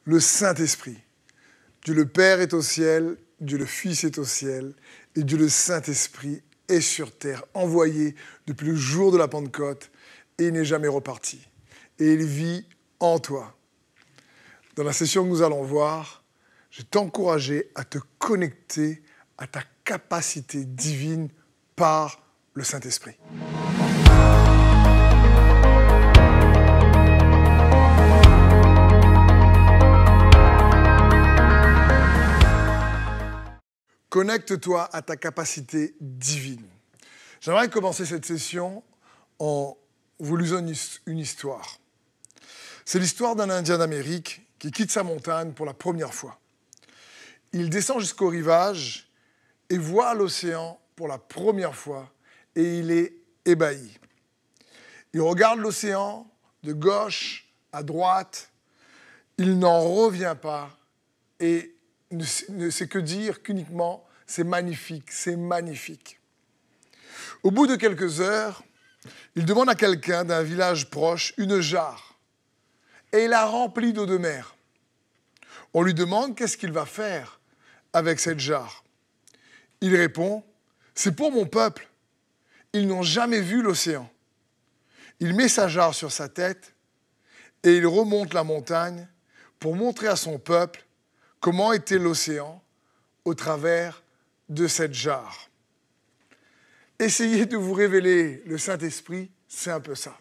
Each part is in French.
le Saint-Esprit. Dieu le Père est au ciel, Dieu le Fils est au ciel, et Dieu le Saint-Esprit est sur terre, envoyé depuis le jour de la Pentecôte, et il n'est jamais reparti. Et il vit en toi. Dans la session que nous allons voir, je vais t'encourager à te connecter à ta capacité divine par le Saint-Esprit. Connecte-toi à ta capacité divine. J'aimerais commencer cette session en vous lisant une histoire. C'est l'histoire d'un Indien d'Amérique qui quitte sa montagne pour la première fois. Il descend jusqu'au rivage et voit l'océan pour la première fois et il est ébahi. Il regarde l'océan de gauche à droite, il n'en revient pas et ne sait que dire qu'uniquement c'est magnifique, c'est magnifique. Au bout de quelques heures, il demande à quelqu'un d'un village proche une jarre et il la remplit d'eau de mer. On lui demande qu'est-ce qu'il va faire avec cette jarre. Il répond, c'est pour mon peuple. Ils n'ont jamais vu l'océan. Il met sa jarre sur sa tête et il remonte la montagne pour montrer à son peuple comment était l'océan au travers de cette jarre. Essayez de vous révéler le Saint-Esprit, c'est un peu ça.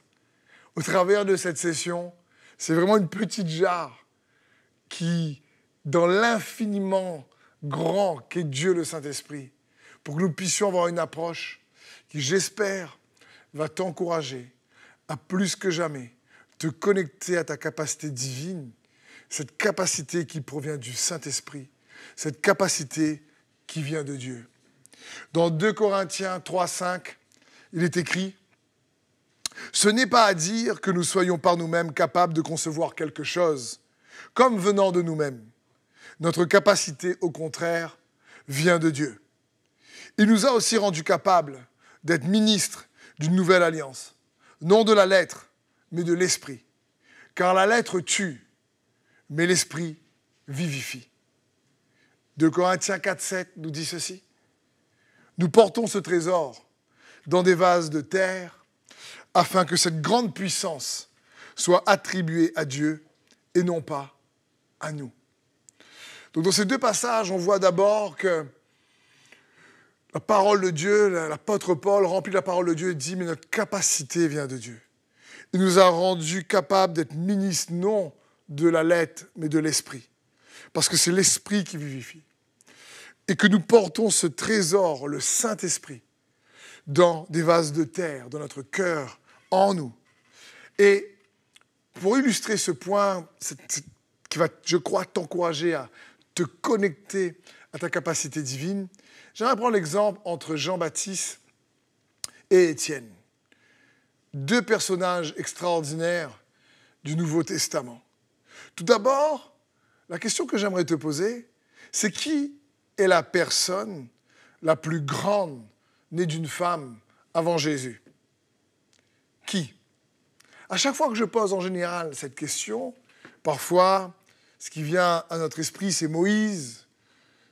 Au travers de cette session, c'est vraiment une petite jarre qui, dans l'infiniment grand qu'est Dieu le Saint-Esprit, pour que nous puissions avoir une approche qui, j'espère, va t'encourager à plus que jamais te connecter à ta capacité divine, cette capacité qui provient du Saint-Esprit, cette capacité qui vient de Dieu. Dans 2 Corinthiens 3, 5, il est écrit « Ce n'est pas à dire que nous soyons par nous-mêmes capables de concevoir quelque chose, comme venant de nous-mêmes. Notre capacité, au contraire, vient de Dieu. Il nous a aussi rendus capables d'être ministres d'une nouvelle alliance, non de la lettre, mais de l'esprit. Car la lettre tue, mais l'esprit vivifie. » 2 Corinthiens 4, 7 nous dit ceci. Nous portons ce trésor dans des vases de terre afin que cette grande puissance soit attribuée à Dieu et non pas à nous. Donc dans ces deux passages, on voit d'abord que la parole de Dieu, l'apôtre Paul remplit la parole de Dieu et dit « mais notre capacité vient de Dieu ». Il nous a rendus capables d'être ministres non de la lettre, mais de l'esprit. Parce que c'est l'esprit qui vivifie. Et que nous portons ce trésor, le Saint-Esprit, dans des vases de terre, dans notre cœur, en nous. Et pour illustrer ce point, qui va, je crois, t'encourager à te connecter à ta capacité divine, j'aimerais prendre l'exemple entre Jean-Baptiste et Étienne. 2 personnages extraordinaires du Nouveau Testament. Tout d'abord, la question que j'aimerais te poser, c'est qui est la personne la plus grande née d'une femme avant Jésus? Qui? À chaque fois que je pose en général cette question, parfois, ce qui vient à notre esprit, c'est Moïse,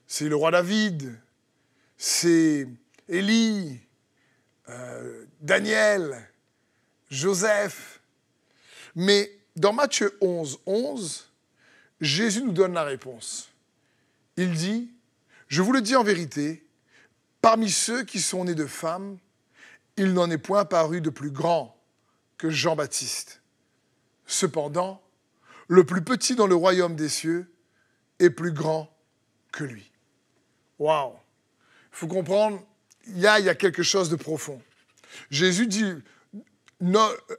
c'est le roi David, c'est Élie, Daniel, Joseph. Mais dans Matthieu 11, 11, Jésus nous donne la réponse. Il dit, « Je vous le dis en vérité, parmi ceux qui sont nés de femmes, il n'en est point paru de plus grand que Jean-Baptiste. Cependant, le plus petit dans le royaume des cieux est plus grand que lui. » Waouh! Il faut comprendre, il y a quelque chose de profond. Jésus dit,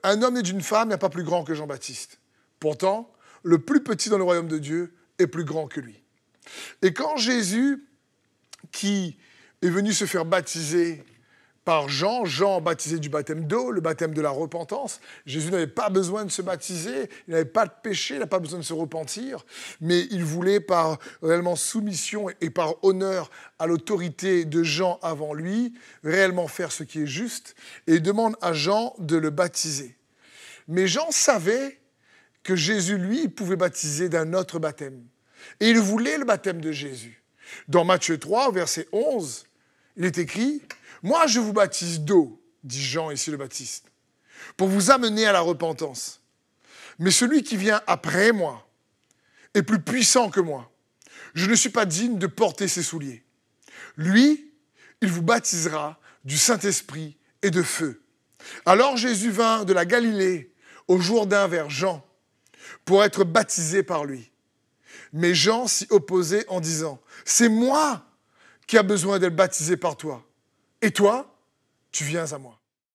un homme né d'une femme n'est pas plus grand que Jean-Baptiste. Pourtant, le plus petit dans le royaume de Dieu est plus grand que lui. Et quand Jésus, qui est venu se faire baptiser par Jean, Jean baptisé du baptême d'eau, le baptême de la repentance, Jésus n'avait pas besoin de se baptiser, il n'avait pas de péché, il n'a pas besoin de se repentir, mais il voulait par réellement soumission et par honneur à l'autorité de Jean avant lui, réellement faire ce qui est juste, et il demande à Jean de le baptiser. Mais Jean savait que Jésus, lui, pouvait baptiser d'un autre baptême. Et il voulait le baptême de Jésus. Dans Matthieu 3, verset 11, il est écrit « Moi, je vous baptise d'eau, dit Jean ici le Baptiste, pour vous amener à la repentance. Mais celui qui vient après moi est plus puissant que moi. Je ne suis pas digne de porter ses souliers. Lui, il vous baptisera du Saint-Esprit et de feu. » Alors Jésus vint de la Galilée au Jourdain vers Jean pour être baptisé par lui. Mais Jean s'y opposait en disant « C'est moi qui a besoin d'être baptisé par toi. Et toi, tu viens à moi. »